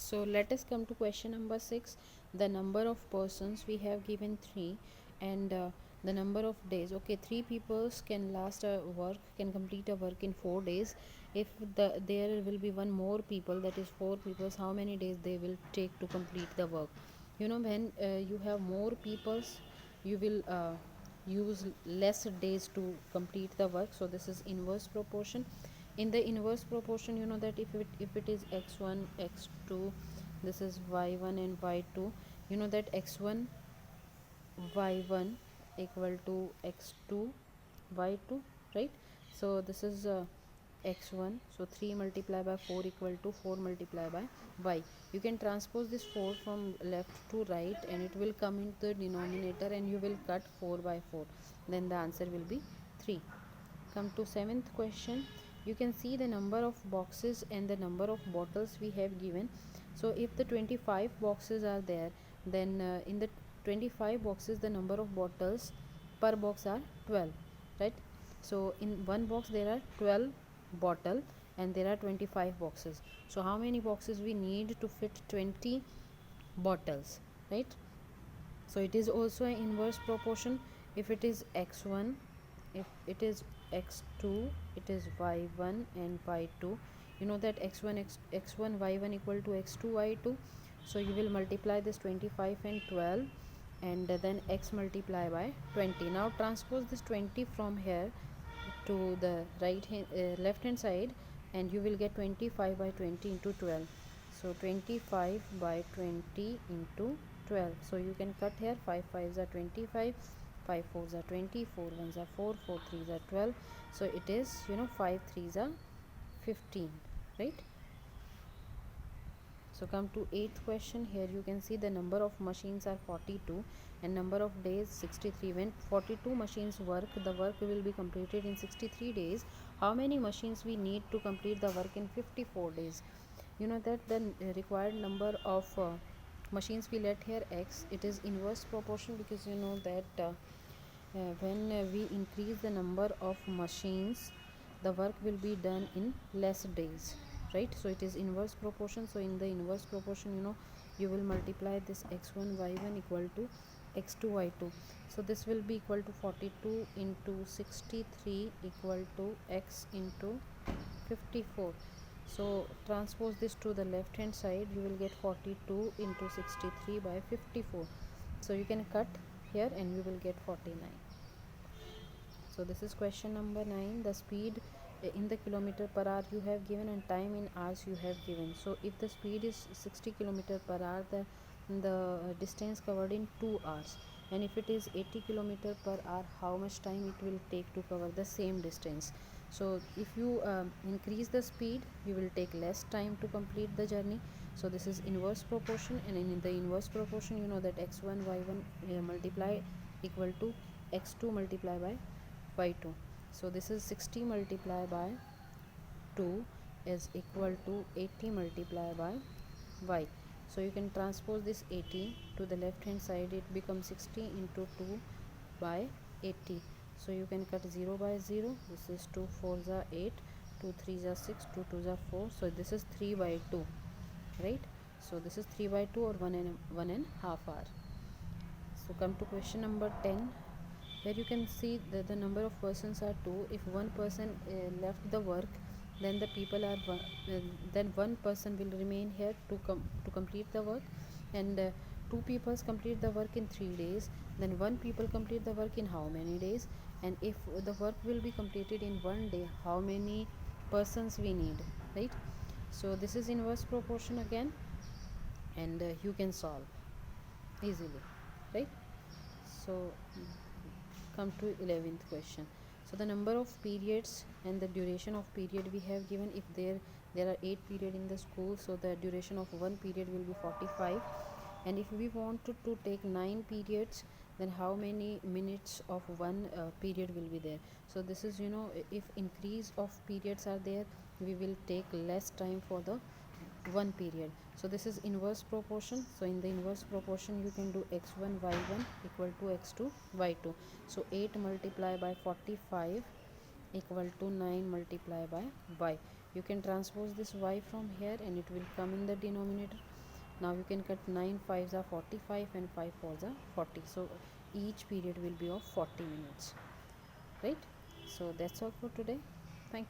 So let us come to question number 6. The number of persons we have given 3, and the number of days. Okay, 3 people can last a work, can complete a work in 4 days. If there will be one more people, that is 4 people, how many days they will take to complete the work? When you have more peoples, you will use less days to complete the work. So this is inverse proportion. In the inverse proportion, you know that if it is x1 x2, this is y1 and y2, you know that x1 y1 equal to x2 y2, right? So this is x1, so 3 multiplied by 4 equal to 4 multiplied by y. You can transpose this 4 from left to right, and it will come into the denominator, and you will cut 4 by 4, then the answer will be 3. Come to 7th question. You can see the number of boxes and the number of bottles we have given. So if the 25 boxes are there, then in the 25 boxes the number of bottles per box are 12, right? So in one box there are 12 bottle, and there are 25 boxes. So how many boxes we need to fit 20 bottles, right? So it is also an inverse proportion. If it is x1, if it is x2, it is y1 and y2. You know that x1 y1 equal to x2 y2. So you will multiply this 25 and 12, and then x multiply by 20. Now transpose this 20 from here to the left hand side, and you will get 25 by 20 into 12. So 25 by 20 into 12. So you can cut here, 5 5s are 25, 5 4s are 20, 4 1s are 4, 4 3s are 12. So it is, 5 3s are 15, right? So come to 8th question. Here you can see the number of machines are 42 and number of days 63. When 42 machines work, the work will be completed in 63 days. How many machines we need to complete the work in 54 days? You know that the required number of machines we let here x, it is inverse proportion, because you know that when we increase the number of machines, the work will be done in less days, right? So it is inverse proportion. So in the inverse proportion, you will multiply this x1 y1 equal to x2 y2. So this will be equal to 42 into 63 equal to x into 54. So transpose this to the left hand side, you will get 42 into 63 by 54. So you can cut here, and you will get 49. So this is question number 9. The speed in the kilometer per hour you have given, and time in hours you have given. So if the speed is 60 kilometer per hour, the distance covered in 2 hours. And if it is 80 kilometer per hour, how much time it will take to cover the same distance? So if you increase the speed, you will take less time to complete the journey. So this is inverse proportion, and in the inverse proportion, you know that x1 y1 multiply equal to x2 multiply by 2. So this is 60 multiplied by 2 is equal to 80 multiplied by y. So you can transpose this 80 to the left hand side, it becomes 60 into 2 by 80. So you can cut 0 by 0. This is 2 4s are 8, 2 3s are 6, 2 2s are 4. So this is 3 by 2, right? So this is 3 by 2, or 1.5 hour. So come to question number 10. Here you can see that the number of persons are 2. If one person left the work, then the people are then one person will remain here to complete the work, and two people complete the work in 3 days. Then one people complete the work in how many days? And if the work will be completed in 1 day, how many persons we need, right? So this is inverse proportion again, and you can solve easily, right? So come to 11th question. So the number of periods and the duration of period we have given. If there are 8 period in the school, so the duration of one period will be 45. And if we want to take 9 periods, then how many minutes of one period will be there? So this is, if increase of periods are there, we will take less time for the one period. So this is inverse proportion. So in the inverse proportion, you can do x1 y1 equal to x2 y2. So 8 multiplied by 45 equal to 9 multiplied by y. You can transpose this y from here, and it will come in the denominator. Now you can cut 9 5s are 45 and 5 4s are 40. So each period will be of 40 minutes, right? So that's all for today.